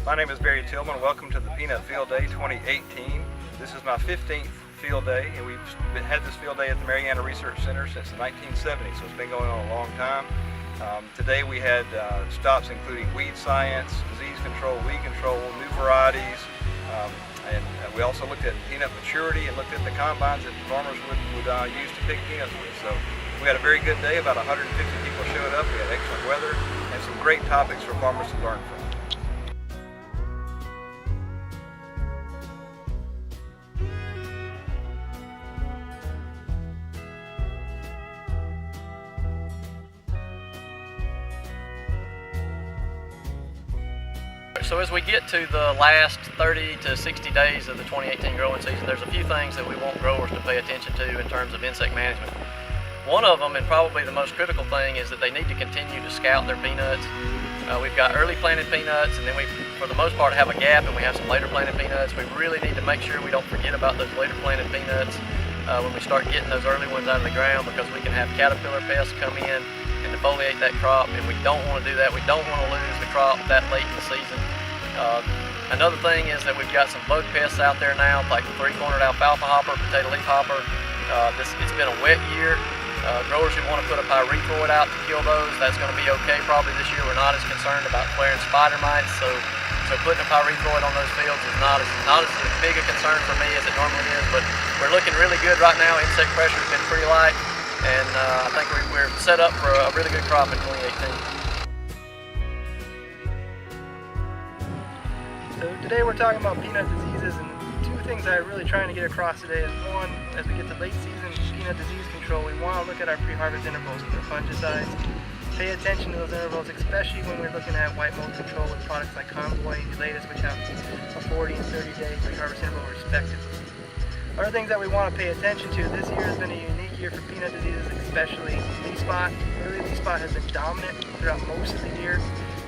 My name is Barry Tillman. Welcome to the Peanut Field Day 2018. This is my 15th field day, and we've had this field day at the Marianna Research Center since the 1970s, so it's been going on a long time. Today we had stops including weed science, disease control, weed control, new varieties, and we also looked at peanut maturity and looked at the combines that farmers would use to pick peanuts with. So we had a very good day. About 150 people showed up. We had excellent weather and some great topics for farmers to learn from. So as we get to the last 30 to 60 days of the 2018 growing season, there's a few things that we want growers to pay attention to in terms of insect management. One of them, and probably the most critical thing, is that they need to continue to scout their peanuts. We've got early planted peanuts, and then we, for the most part, have a gap, and we have some later planted peanuts. We really need to make sure we don't forget about those later planted peanuts when we start getting those early ones out of the ground, because we can have caterpillar pests come in and defoliate that crop, and we don't want to do that. We don't want to lose the crop that late in the season. Another thing is that we've got some bug pests out there now, like the three-cornered alfalfa hopper, potato leaf hopper. It's been a wet year. Growers who want to put a pyrethroid out to kill those, that's going to be okay probably this year. We're not as concerned about flaring spider mites, so putting a pyrethroid on those fields is not as big a concern for me as it normally is. But we're looking really good right now. Insect pressure has been pretty light, and I think we're set up for a really good crop in 2018. So today we're talking about peanut diseases, and two things I'm really trying to get across today is, one, as we get to late season peanut disease control, we want to look at our pre-harvest intervals for fungicides. Pay attention to those intervals, especially when we're looking at white mold control with products like Convoy and Elatus, which have a 40 and 30-day pre-harvest interval respectively. Other things that we want to pay attention to, this year has been a unique year for peanut diseases, especially leaf spot. Early leaf spot has been dominant throughout most of the year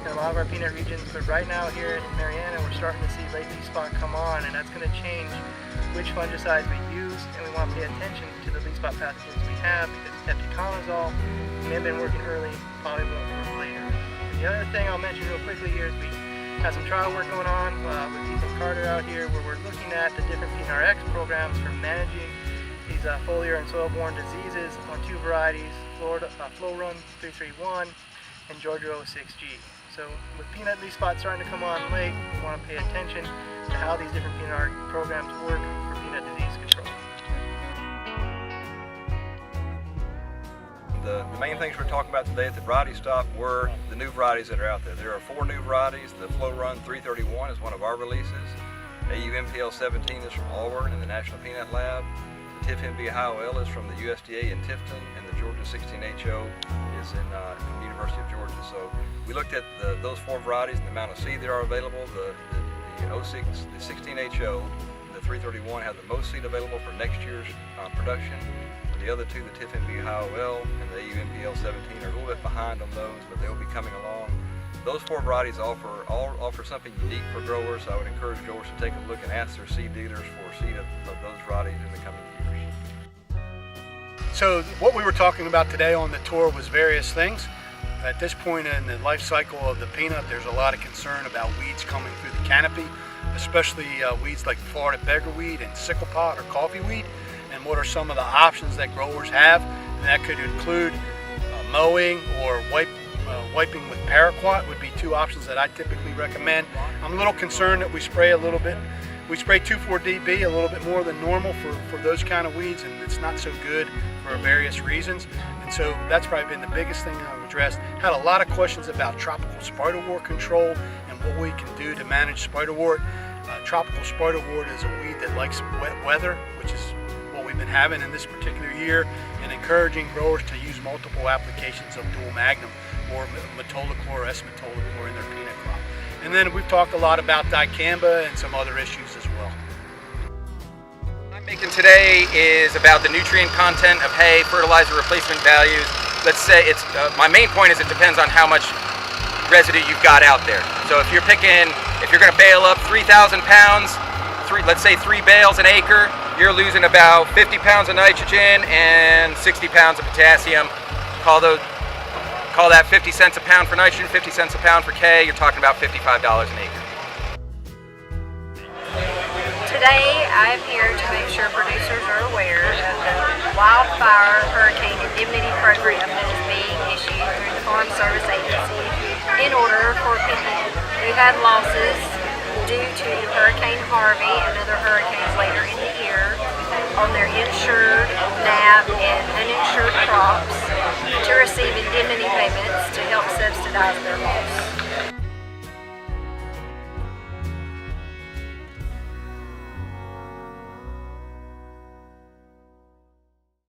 in a lot of our peanut regions, but right now here in Marianna we're starting to see late leaf spot come on, and that's going to change which fungicides we use, and we want to pay attention to the leaf spot pathogens we have, because tebuconazole may have been working early, probably won't work later. And the other thing I'll mention real quickly here is we have some trial work going on with Ethan Carter out here, where we're looking at the different PNRX programs for managing these foliar and soil-borne diseases on two varieties, Flow Run 331 and Georgia 06G. So with peanut leaf spot starting to come on late, we want to pay attention to how these different peanut programs work for peanut disease control. The main things we're talking about today at the variety stop were the new varieties that are out there. There are 4 new varieties. The Flow Run 331 is one of our releases. AU-MPL 17 is from Auburn in the National Peanut Lab. The TIF-MB-HIOL is from the USDA in Tifton, and the Georgia 16HO is from the University of Georgia. So we looked at those 4 varieties and the amount of seed that are available. The 16HO, the 331 have the most seed available for next year's production. The other 2, the TIF-MB-HIOL and the AU-MPL 17, are a little bit behind on those, but they will be coming along. Those 4 varieties all offer something unique for growers. So I would encourage growers to take a look and ask their seed dealers for seed of those varieties in the coming years. So what we were talking about today on the tour was various things. At this point in the life cycle of the peanut, there's a lot of concern about weeds coming through the canopy, especially weeds like Florida beggarweed and sickle pot or coffee weed. And what are some of the options that growers have? And that could include mowing or wiping with paraquat would be 2 options that I typically recommend. I'm a little concerned that we spray a little bit. We spray 2,4-DB a little bit more than normal for those kind of weeds, and it's not so good for various reasons. And so that's probably been the biggest thing I've addressed. Had a lot of questions about tropical spiderwort control and what we can do to manage spiderwort. Tropical spiderwort is a weed that likes wet weather, which is what we've been having in this particular year, and encouraging growers to use multiple applications of dual magnum or metolachlor or S-metolachlor in their peanut crop. And then we've talked a lot about dicamba and some other issues as well. What I'm making today is about the nutrient content of hay, fertilizer replacement values. Let's say my main point is it depends on how much residue you've got out there. So if you're going to bale up 3,000 pounds, let's say 3 bales an acre, you're losing about 50 pounds of nitrogen and 60 pounds of potassium. Call that 50 cents a pound for nitrogen, 50 cents a pound for K. You're talking about $55 an acre. Today, I'm here to make sure producers are aware of the wildfire hurricane indemnity program that is being issued through the Farm Service Agency in order for people who had losses due to Hurricane Harvey and other hurricanes later in the year on their insured, NAP, and uninsured crops to receive indemnity payments to help subsidize their loss.